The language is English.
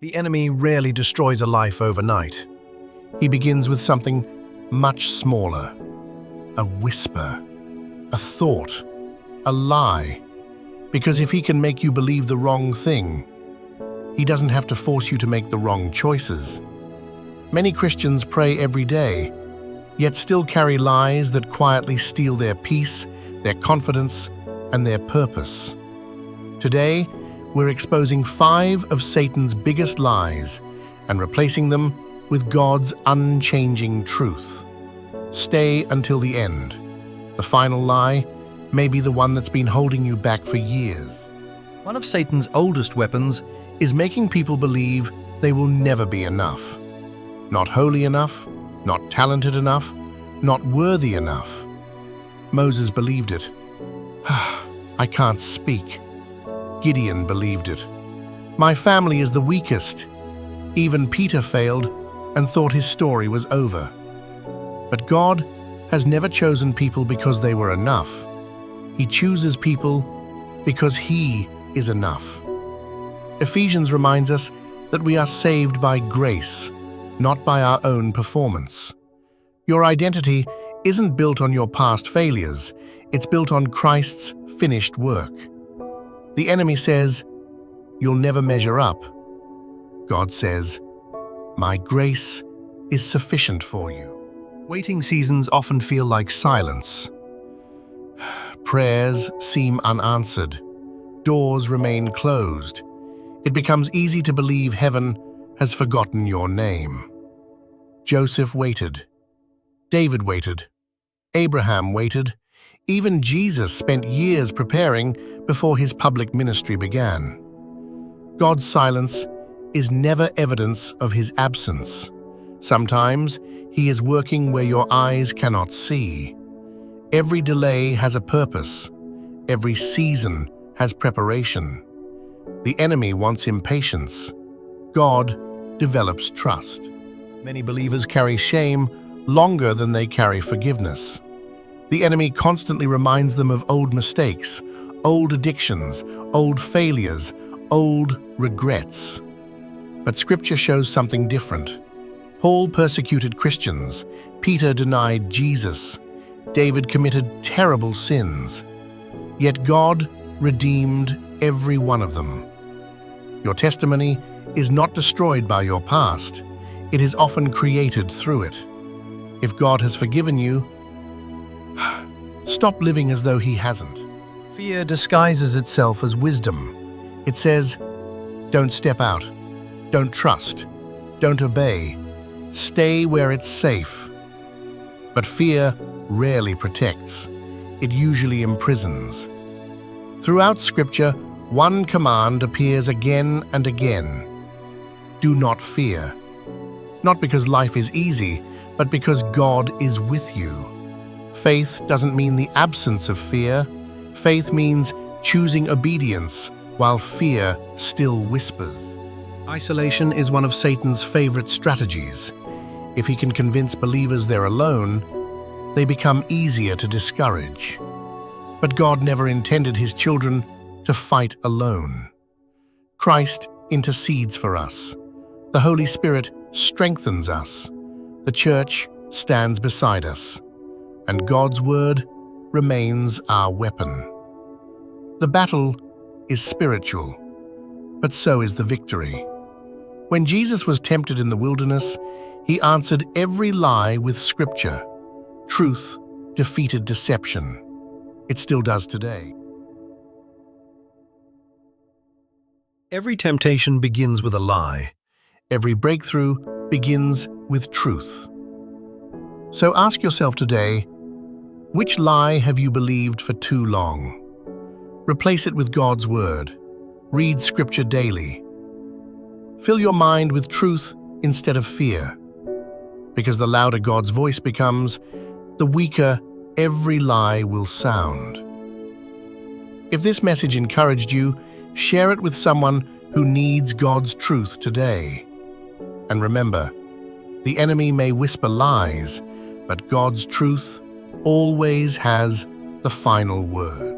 The enemy rarely destroys a life overnight. He begins with something much smaller. A whisper, a thought, a lie. Because if he can make you believe the wrong thing, he doesn't have to force you to make the wrong choices. Many Christians pray every day, yet still carry lies that quietly steal their peace, their confidence, and their purpose. Today, we're exposing 5 of Satan's biggest lies and replacing them with God's unchanging truth. Stay until the end. The final lie may be the one that's been holding you back for years. One of Satan's oldest weapons Is making people believe they will never be enough. Not holy enough, not talented enough, not worthy enough. Moses believed it. I can't speak. Gideon believed it. My family is the weakest. Even Peter failed and thought his story was over. But God has never chosen people because they were enough. He chooses people because He is enough. Ephesians reminds us that we are saved by grace, not by our own performance. Your identity isn't built on your past failures, it's built on Christ's finished work. The enemy says, "You'll never measure up." God says, "My grace is sufficient for you." Waiting seasons often feel like Silence. Prayers seem unanswered. Doors remain closed. It becomes easy to believe heaven has forgotten your name. Joseph waited. David waited. Abraham waited. Even Jesus spent years preparing before his public ministry began. God's silence is never evidence of His absence. Sometimes He is working where your eyes cannot see. Every delay has a purpose. Every season has preparation. The enemy wants impatience. God develops trust. Many believers carry shame longer than they carry forgiveness. The enemy constantly reminds them of old mistakes, old addictions, old failures, old regrets. But Scripture shows something different. Paul persecuted Christians. Peter denied Jesus. David committed terrible sins. Yet God redeemed every one of them. Your testimony is not destroyed by your past. It is often created through it. If God has forgiven you, stop living as though He hasn't. Fear disguises itself as wisdom. It says, don't step out, don't trust, don't obey, stay where it's safe. But fear rarely protects. It usually imprisons. Throughout Scripture, one command appears again and again. Do not fear. Not because life is easy, but because God is with you. Faith doesn't mean the absence of fear. Faith means choosing obedience while fear still whispers. Isolation is one of Satan's favorite strategies. If he can convince believers they're alone, they become easier to discourage. But God never intended His children to fight alone. Christ intercedes for us. The Holy Spirit strengthens us. The Church stands beside us. And God's Word remains our weapon. The battle is spiritual, but so is the victory. When Jesus was tempted in the wilderness, He answered every lie with Scripture. Truth defeated deception. It still does today. every temptation begins with a lie. Every breakthrough begins with truth. So ask yourself today, which lie have you believed for too long? Replace it with God's Word. Read Scripture daily. Fill your mind with truth instead of fear. Because the louder God's voice becomes, the weaker every lie will sound. If this message encouraged you, share it with someone who needs God's truth today. And remember, the enemy may whisper lies, but God's truth always has the final word.